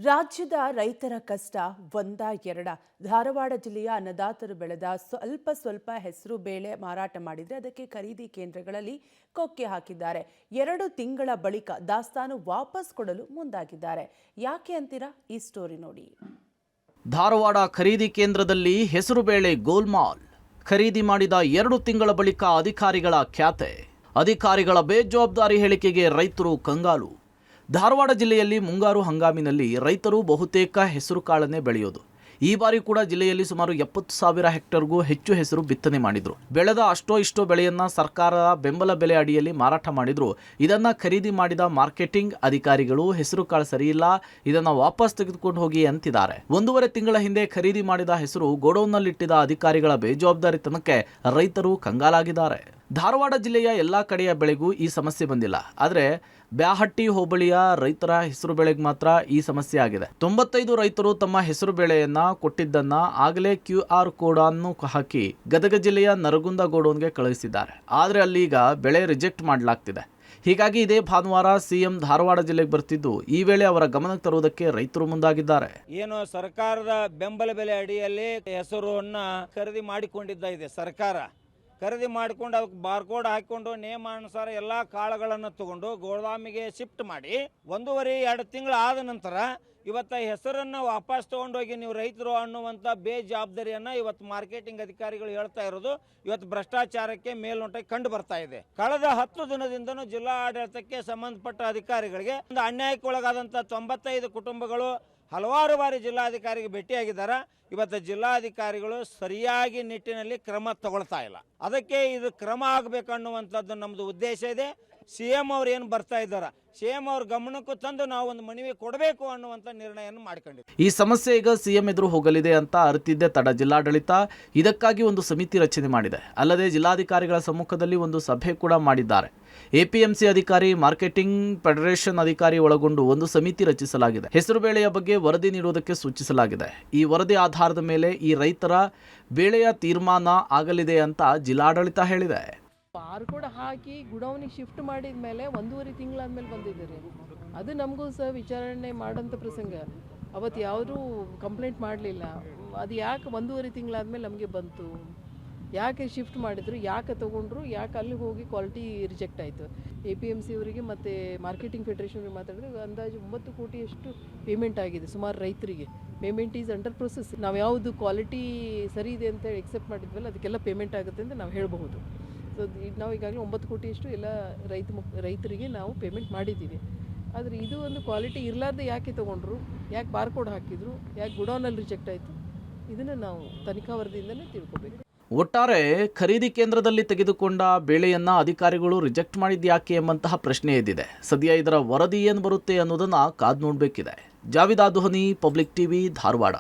ರಾಜ್ಯದ ರೈತರ ಕಷ್ಟ ಒಂದ ಎರಡ. ಧಾರವಾಡ ಜಿಲ್ಲೆಯ ಅನ್ನದಾತರು ಬೆಳೆದ ಸ್ವಲ್ಪ ಹೆಸರು ಬೇಳೆ ಮಾರಾಟ ಮಾಡಿದರೆ ಅದಕ್ಕೆ ಖರೀದಿ ಕೇಂದ್ರಗಳಲ್ಲಿ ಕೊಕ್ಕೆ ಹಾಕಿದ್ದಾರೆ. 2 ತಿಂಗಳ ಬಳಿಕ ದಾಸ್ತಾನು ವಾಪಸ್ ಕೊಡಲು ಮುಂದಾಗಿದ್ದಾರೆ. ಯಾಕೆ ಅಂತೀರಾ? ಈ ಸ್ಟೋರಿ ನೋಡಿ. ಧಾರವಾಡ ಖರೀದಿ ಕೇಂದ್ರದಲ್ಲಿ ಹೆಸರು ಬೇಳೆ ಗೋಲ್ಮಾಲ್. ಖರೀದಿ ಮಾಡಿದ 2 ತಿಂಗಳ ಬಳಿಕ ಅಧಿಕಾರಿಗಳ ಖ್ಯಾತೆ. ಅಧಿಕಾರಿಗಳ ಬೇಜವಾಬ್ದಾರಿ ಹೇಳಿಕೆಗೆ ರೈತರು ಕಂಗಾಲು. ಧಾರವಾಡ ಜಿಲ್ಲೆಯಲ್ಲಿ ಮುಂಗಾರು ಹಂಗಾಮಿನಲ್ಲಿ ರೈತರು ಬಹುತೇಕ ಹೆಸರು ಕಾಳನ್ನೇ ಬೆಳೆಯೋದು. ಈ ಬಾರಿ ಕೂಡ ಜಿಲ್ಲೆಯಲ್ಲಿ ಸುಮಾರು 70,000 ಹೆಕ್ಟೇರ್ಗೂ ಹೆಚ್ಚು ಹೆಸರು ಬಿತ್ತನೆ ಮಾಡಿದ್ರು. ಬೆಳೆದ ಅಷ್ಟೋ ಇಷ್ಟೋ ಬೆಳೆಯನ್ನ ಸರ್ಕಾರದ ಬೆಂಬಲ ಬೆಲೆ ಅಡಿಯಲ್ಲಿ ಮಾರಾಟ ಮಾಡಿದ್ರು. ಇದನ್ನ ಖರೀದಿ ಮಾಡಿದ ಮಾರ್ಕೆಟಿಂಗ್ ಅಧಿಕಾರಿಗಳು ಹೆಸರು ಕಾಳು ಸರಿಯಿಲ್ಲ, ಇದನ್ನ ವಾಪಸ್ ತೆಗೆದುಕೊಂಡು ಹೋಗಿ ಅಂತಿದ್ದಾರೆ. 1.5 ತಿಂಗಳ ಹಿಂದೆ ಖರೀದಿ ಮಾಡಿದ ಹೆಸರು ಗೋಡೌನ್ನಲ್ಲಿಟ್ಟಿದ್ದ ಅಧಿಕಾರಿಗಳ ಬೇಜವಾಬ್ದಾರಿತನಕ್ಕೆ ರೈತರು ಕಂಗಾಲಾಗಿದ್ದಾರೆ. ಧಾರವಾಡ ಜಿಲ್ಲೆಯ ಎಲ್ಲಾ ಕಡೆಯ ಬೆಳೆಗೂ ಈ ಸಮಸ್ಯೆ ಬಂದಿಲ್ಲ. ಆದರೆ ಬ್ಯಾಹಟ್ಟಿ ಹೋಬಳಿಯ ರೈತರ ಹೆಸರು ಬೆಳೆಗೆ ಮಾತ್ರ ಈ ಸಮಸ್ಯೆ ಆಗಿದೆ. 95 ರೈತರು ತಮ್ಮ ಹೆಸರು ಬೆಳೆಯನ್ನ ಕೊಟ್ಟಿದ್ದನ್ನ ಆಗಲೇ QR ಕೋಡ್ ಅನ್ನು ಹಾಕಿ ಗದಗ ಜಿಲ್ಲೆಯ ನರಗುಂದ ಗೋಡೌನ್ಗೆ ಕಳುಹಿಸಿದ್ದಾರೆ. ಆದರೆ ಅಲ್ಲೀಗ ಬೆಳೆ ರಿಜೆಕ್ಟ್ ಮಾಡಲಾಗ್ತಿದೆ. ಹೀಗಾಗಿ ಇದೇ ಭಾನುವಾರ ಸಿಎಂ ಧಾರವಾಡ ಜಿಲ್ಲೆಗೆ ಬರ್ತಿದ್ದು ಈ ವೇಳೆ ಅವರ ಗಮನಕ್ಕೆ ತರುವುದಕ್ಕೆ ರೈತರು ಮುಂದಾಗಿದ್ದಾರೆ. ಏನು ಸರ್ಕಾರದ ಬೆಂಬಲ ಬೆಲೆ ಅಡಿಯಲ್ಲಿ ಹೆಸರನ್ನ ಖರೀದಿ ಮಾಡಿಕೊಂಡಿದ್ದ ಇದೆ. ಸರ್ಕಾರ ಖರೀದಿ ಮಾಡಿಕೊಂಡು ಅದಕ್ಕೆ ಬಾರ್ಕೋಡ್ ಹಾಕಿಕೊಂಡು ನಿಯಮಾನುಸಾರ ಎಲ್ಲ ಕಾಳುಗಳನ್ನು ತಗೊಂಡು ಗೋದಾಮಿಗೆ ಶಿಫ್ಟ್ ಮಾಡಿ 1.5-2 ತಿಂಗಳು ಆದ ನಂತರ ಇವತ್ತು ಹೆಸರನ್ನು ವಾಪಸ್ ತೊಗೊಂಡೋಗಿ ನೀವು ರೈತರು ಅನ್ನುವಂಥ ಬೇಜವಾಬ್ದಾರಿಯನ್ನು ಇವತ್ತು ಮಾರ್ಕೆಟಿಂಗ್ ಅಧಿಕಾರಿಗಳು ಹೇಳ್ತಾ ಇರೋದು ಇವತ್ತು ಭ್ರಷ್ಟಾಚಾರಕ್ಕೆ ಮೇಲ್ನೋಟಕ್ಕೆ ಕಂಡು ಬರ್ತಾ ಇದೆ. ಕಳೆದ 10 ದಿನದಿಂದನೂ ಜಿಲ್ಲಾ ಆಡಳಿತಕ್ಕೆ ಸಂಬಂಧಪಟ್ಟ ಅಧಿಕಾರಿಗಳಿಗೆ ಒಂದು ಅನ್ಯಾಯಕ್ಕೆ ಒಳಗಾದಂಥ 95 ಕುಟುಂಬಗಳು ಹಲವಾರು ಬಾರಿ ಜಿಲ್ಲಾಧಿಕಾರಿಗೆ ಭೇಟಿಯಾಗಿದ್ದಾರೆ. ಇವತ್ತು ಜಿಲ್ಲಾಧಿಕಾರಿಗಳು ಸರಿಯಾಗಿ ನಿಟ್ಟಿನಲ್ಲಿ ಕ್ರಮ ತಗೊಳ್ತಾ ಇಲ್ಲ. ಅದಕ್ಕೆ ಇದು ಕ್ರಮ ಆಗಬೇಕನ್ನುವಂಥದ್ದು ನಮ್ಮದು ಉದ್ದೇಶ ಇದೆ. CM ಅವ್ರು ಏನು ಬರ್ತಾ ಇದ್ದಾರೆ, CM ಅವ್ರ ಗಮನಕ್ಕೂ ತಂದು ನಾವು ಒಂದು ಮನವಿ ಕೊಡಬೇಕು ಅನ್ನುವಂಥ ನಿರ್ಣಯವನ್ನು ಮಾಡಿಕೊಂಡಿದ್ದೀವಿ. ಈ ಸಮಸ್ಯೆ ಈಗ ಸಿಎಂ ಎದುರು ಹೋಗಲಿದೆ ಅಂತ ಅರಿತಿದ್ದೆ ತಡ ಜಿಲ್ಲಾಡಳಿತ ಇದಕ್ಕಾಗಿ ಒಂದು ಸಮಿತಿ ರಚನೆ ಮಾಡಿದೆ. ಅಲ್ಲದೆ ಜಿಲ್ಲಾಧಿಕಾರಿಗಳ ಸಮ್ಮುಖದಲ್ಲಿ ಒಂದು ಸಭೆ ಕೂಡ ಮಾಡಿದ್ದಾರೆ. APMC ಅಧಿಕಾರಿ, ಮಾರ್ಕೆಟಿಂಗ್ ಫೆಡರೇಷನ್ ಅಧಿಕಾರಿ ಒಳಗೊಂಡು ಒಂದು ಸಮಿತಿ ರಚಿಸಲಾಗಿದೆ. ಹೆಸರು ಬೇಳೆಯ ಬಗ್ಗೆ ವರದಿ ನೀಡುವುದಕ್ಕೆ ಸೂಚಿಸಲಾಗಿದೆ. ಈ ವರದಿ ಆಧಾರದ ಮೇಲೆ ಈ ರೈತರ ಬೇಳೆಯ ತೀರ್ಮಾನ ಆಗಲಿದೆ ಅಂತ ಜಿಲ್ಲಾಡಳಿತ ಹೇಳಿದೆ. ಬಾರ್ಕೋಡ್ ಹಾಕಿ ಗುಡೌನಿಗೆ ಶಿಫ್ಟ್ ಮಾಡಿದ ಮೇಲೆ 1.5 ತಿಂಗಳಾದ್ಮೇಲೆ ಬಂದಿದ್ದೀರಿ. ಅದು ನಮಗೂ ಸಹ ವಿಚಾರಣೆ ಮಾಡೋಂಥ ಪ್ರಸಂಗ. ಅವತ್ತು ಯಾವುದೂ ಕಂಪ್ಲೇಂಟ್ ಮಾಡಲಿಲ್ಲ. ಅದು ಯಾಕೆ 1.5 ತಿಂಗಳಾದ್ಮೇಲೆ ನಮಗೆ ಬಂತು, ಯಾಕೆ ಶಿಫ್ಟ್ ಮಾಡಿದ್ರು, ಯಾಕೆ ತೊಗೊಂಡ್ರು, ಯಾಕೆ ಅಲ್ಲಿಗೆ ಹೋಗಿ ಕ್ವಾಲಿಟಿ ರಿಜೆಕ್ಟ್ ಆಯಿತು. APMC ಅವರಿಗೆ ಮತ್ತು ಮಾರ್ಕೆಟಿಂಗ್ ಫೆಡರೇಷನ್ಗೆ ಮಾತಾಡಿದ್ರೆ ಅಂದಾಜು 9 ಕೋಟಿಯಷ್ಟು ಪೇಮೆಂಟ್ ಆಗಿದೆ ಸುಮಾರು ರೈತರಿಗೆ. Payment is under process. ನಾವು ಯಾವುದು ಕ್ವಾಲಿಟಿ ಸರಿ ಇದೆ ಅಂತ ಎಕ್ಸೆಪ್ಟ್ ಮಾಡಿದ್ವಲ್ಲ ಅದಕ್ಕೆಲ್ಲ ಪೇಮೆಂಟ್ ಆಗುತ್ತೆ ಅಂತ ನಾವು ಹೇಳ್ಬಹುದು. ಸೊ ನಾವು ಈಗಾಗಲೇ 9 ಕೋಟಿಯಷ್ಟು ಎಲ್ಲ ರೈತರಿಗೆ ನಾವು ಪೇಮೆಂಟ್ ಮಾಡಿದ್ದೀವಿ. ಆದರೆ ಇದು ಒಂದು ಕ್ವಾಲಿಟಿ ಇರಲಾರ್ದೆ ಯಾಕೆ ತೊಗೊಂಡ್ರು, ಯಾಕೆ ಬಾರ್ಕೋಡ್ ಹಾಕಿದ್ರು, ಯಾಕೆ ಗುಡೌನಲ್ಲಿ ರಿಜೆಕ್ಟ್ ಆಯಿತು, ಇದನ್ನು ನಾವು ತನಿಖಾ ವರದಿಯಿಂದಲೇ ತಿಳ್ಕೊಬೇಕು. ಒಟ್ಟಾರೆ ಖರೀದಿ ಕೇಂದ್ರದಲ್ಲಿ ತೆಗೆದುಕೊಂಡ ಬೇಳೆಯನ್ನ ಅಧಿಕಾರಿಗಳು ರಿಜೆಕ್ಟ್ ಮಾಡಿದ್ಯಾಕೆ ಎಂಬಂತಹ ಪ್ರಶ್ನೆ ಎದ್ದಿದೆ. ಸದ್ಯ ಇದರ ವರದಿ ಏನು ಬರುತ್ತೆ ಅನ್ನೋದನ್ನ ಕಾದು ನೋಡಬೇಕಿದೆ. ಜಾವಿದಾ ದುಹನಿ, ಪಬ್ಲಿಕ್ TV, ಧಾರವಾಡ.